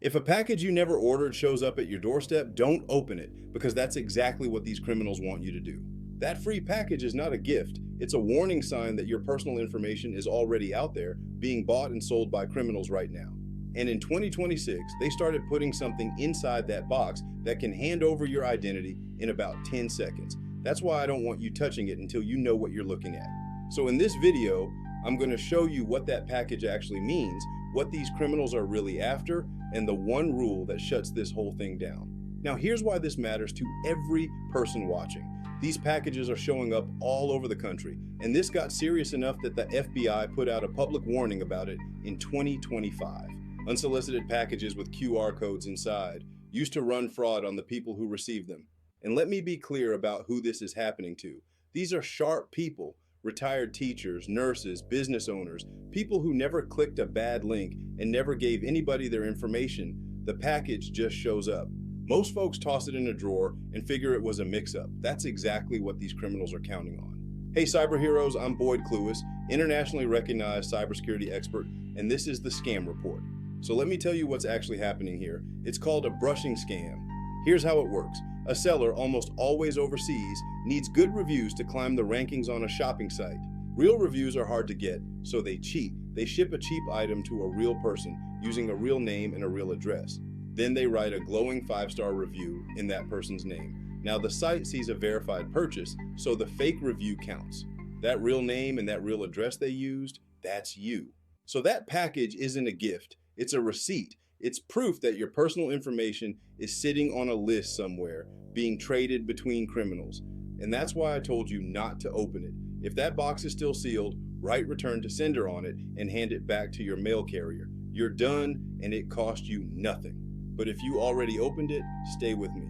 If a package you never ordered shows up at your doorstep, don't open it, because that's exactly what these criminals want you to do. That free package is not a gift. It's a warning sign that your personal information is already out there, being bought and sold by criminals right now. And in 2026, they started putting something inside that box that can hand over your identity in about 10 seconds. That's why I don't want you touching it until you know what you're looking at. So in this video, I'm going to show you what that package actually means, what these criminals are really after, and the one rule that shuts this whole thing down. Now, here's why this matters to every person watching. These packages are showing up all over the country, and this got serious enough that the FBI put out a public warning about it in 2025. Unsolicited packages with QR codes inside used to run fraud on the people who received them. And let me be clear about who this is happening to. These are sharp people, retired teachers, nurses, business owners, people who never clicked a bad link and never gave anybody their information. The package just shows up. Most folks toss it in a drawer and figure it was a mix-up. That's exactly what these criminals are counting on. Hey cyber heroes, I'm Clewis, internationally recognized cybersecurity expert, and this is the Scam Report. So let me tell you what's actually happening here. It's called a brushing scam. Here's how it works. A seller, almost always overseas, needs good reviews to climb the rankings on a shopping site. Real reviews are hard to get, so they cheat. They ship a cheap item to a real person using a real name and a real address. Then they write a glowing 5-star review in that person's name. Now the site sees a verified purchase, so the fake review counts. That real name and that real address they used, that's you. So that package isn't a gift, it's a receipt. It's proof that your personal information is sitting on a list somewhere, being traded between criminals. And that's why I told you not to open it. If that box is still sealed, write return to sender on it and hand it back to your mail carrier. You're done, and it cost you nothing. But if you already opened it, stay with me,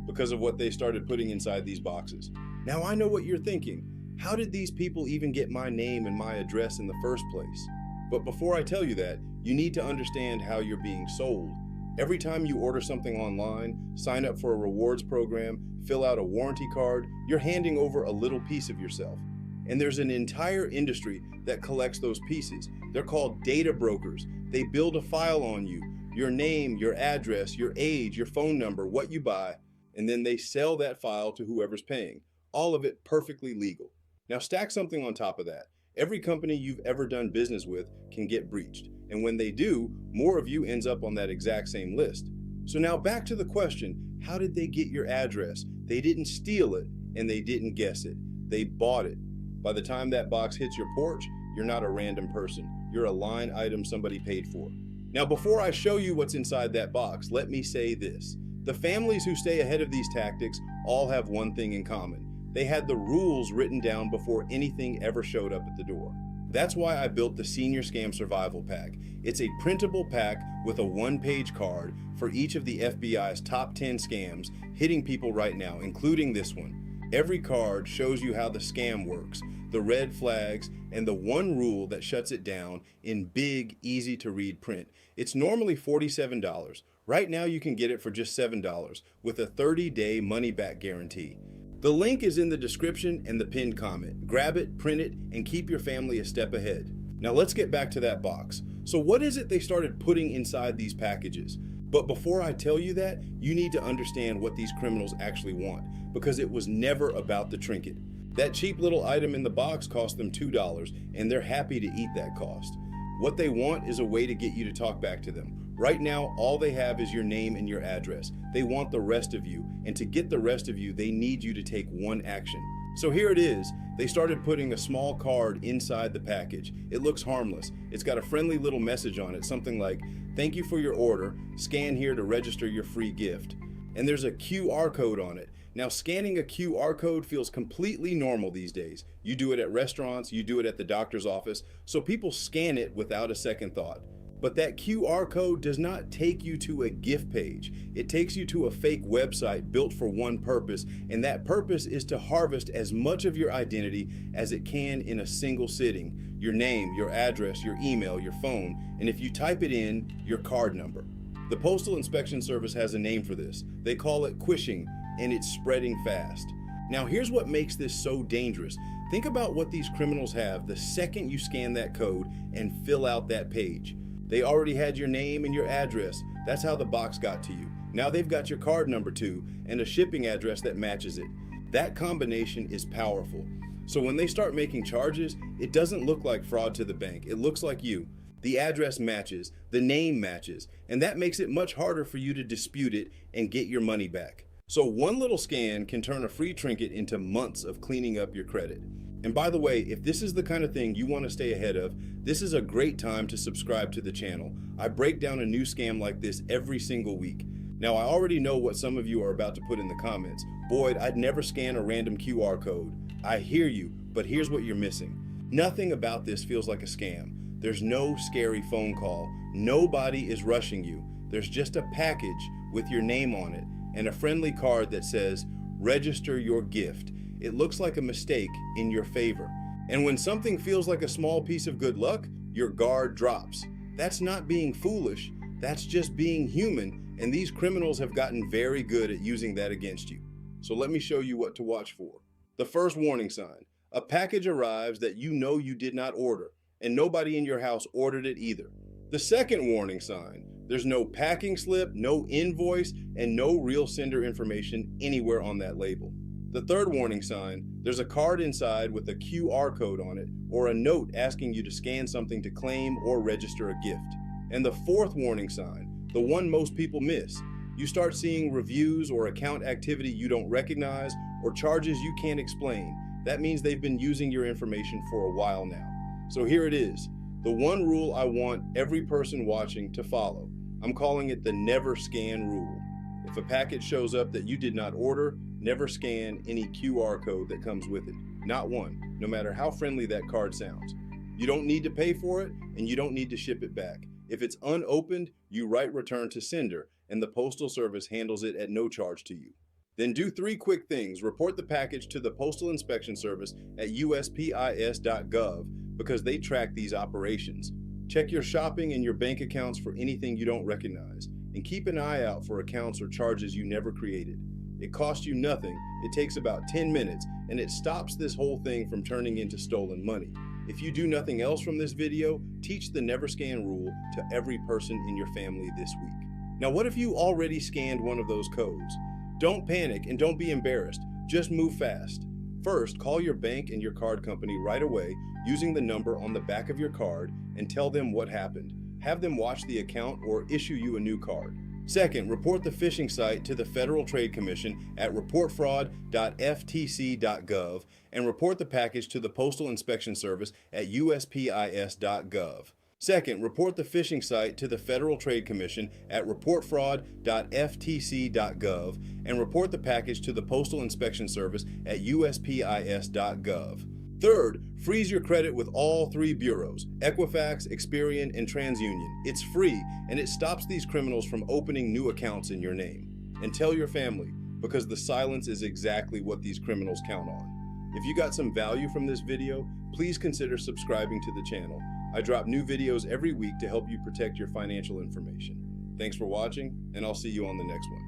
because of what they started putting inside these boxes. Now I know what you're thinking. How did these people even get my name and my address in the first place? But before I tell you that, you need to understand how you're being sold. Every time you order something online, sign up for a rewards program, fill out a warranty card, you're handing over a little piece of yourself. And there's an entire industry that collects those pieces. They're called data brokers. They build a file on you, your name, your address, your age, your phone number, what you buy, and then they sell that file to whoever's paying. All of it perfectly legal. Now stack something on top of that. Every company you've ever done business with can get breached. And when they do, more of you ends up on that exact same list. So now back to the question, how did they get your address? They didn't steal it, and they didn't guess it. They bought it. By the time that box hits your porch, you're not a random person. You're a line item somebody paid for. Now before I show you what's inside that box, let me say this. The families who stay ahead of these tactics all have one thing in common. They had the rules written down before anything ever showed up at the door. That's why I built the Senior Scam Survival Pack. It's a printable pack with a one-page card for each of the FBI's top 10 scams hitting people right now, including this one. Every card shows you how the scam works, the red flags, and the one rule that shuts it down in big, easy-to-read print. It's normally $47. Right now you can get it for just $7 with a 30-day money-back guarantee. The link is in the description and the pinned comment. Grab it, print it, and keep your family a step ahead. Now let's get back to that box. So what is it they started putting inside these packages? But before I tell you that, you need to understand what these criminals actually want, because it was never about the trinket. That cheap little item in the box cost them $2, and they're happy to eat that cost. What they want is a way to get you to talk back to them. Right now, all they have is your name and your address. They want the rest of you, and to get the rest of you, they need you to take one action. So here it is. They started putting a small card inside the package. It looks harmless. It's got a friendly little message on it, something like, "Thank you for your order. Scan here to register your free gift." And there's a QR code on it. Now, scanning a QR code feels completely normal these days. You do it at restaurants, you do it at the doctor's office, so people scan it without a second thought. But that QR code does not take you to a gift page. It takes you to a fake website built for one purpose, and that purpose is to harvest as much of your identity as it can in a single sitting. Your name, your address, your email, your phone, and if you type it in, your card number. The Postal Inspection Service has a name for this. They call it quishing, and it's spreading fast. Now here's what makes this so dangerous. Think about what these criminals have the second you scan that code and fill out that page. They already had your name and your address. That's how the box got to you. Now they've got your card number too, and a shipping address that matches it. That combination is powerful. So when they start making charges, it doesn't look like fraud to the bank. It looks like you. The address matches, the name matches, and that makes it much harder for you to dispute it and get your money back. So one little scan can turn a free trinket into months of cleaning up your credit. And by the way, if this is the kind of thing you want to stay ahead of, this is a great time to subscribe to the channel. I break down a new scam like this every single week. Now, I already know what some of you are about to put in the comments. Boyd, I'd never scan a random QR code. I hear you, but here's what you're missing. Nothing about this feels like a scam. There's no scary phone call. Nobody is rushing you. There's just a package with your name on it and a friendly card that says, "Register your gift." It looks like a mistake in your favor. And when something feels like a small piece of good luck, your guard drops. That's not being foolish. That's just being human. And these criminals have gotten very good at using that against you. So let me show you what to watch for. The first warning sign: a package arrives that you know you did not order, and nobody in your house ordered it either. The second warning sign: there's no packing slip, no invoice, and no real sender information anywhere on that label. The third warning sign: there's a card inside with a QR code on it or a note asking you to scan something to claim or register a gift. And the fourth warning sign, the one most people miss: you start seeing reviews or account activity you don't recognize or charges you can't explain. That means they've been using your information for a while now. So here it is, the one rule I want every person watching to follow. I'm calling it the never scan rule. If a package shows up that you did not order, never scan any QR code that comes with it. Not one, no matter how friendly that card sounds. You don't need to pay for it, and you don't need to ship it back. If it's unopened, you write return to sender, and the Postal Service handles it at no charge to you. Then do 3 quick things. Report the package to the Postal Inspection Service at uspis.gov because they track these operations. Check your shopping and your bank accounts for anything you don't recognize, and keep an eye out for accounts or charges you never created. It costs you nothing, it takes about 10 minutes, and it stops this whole thing from turning into stolen money. If you do nothing else from this video, teach the never scan rule to every person in your family this week. Now, what if you already scanned one of those codes? Don't panic and don't be embarrassed, just move fast. First, call your bank and your card company right away using the number on the back of your card and tell them what happened. Have them watch the account or issue you a new card. Second, report the phishing site to the Federal Trade Commission at reportfraud.ftc.gov and report the package to the Postal Inspection Service at uspis.gov. Second, report the phishing site to the Federal Trade Commission at reportfraud.ftc.gov and report the package to the Postal Inspection Service at uspis.gov. Third, freeze your credit with all 3 bureaus, Equifax, Experian, and TransUnion. It's free, and it stops these criminals from opening new accounts in your name. And tell your family, because the silence is exactly what these criminals count on. If you got some value from this video, please consider subscribing to the channel. I drop new videos every week to help you protect your financial information. Thanks for watching, and I'll see you on the next one.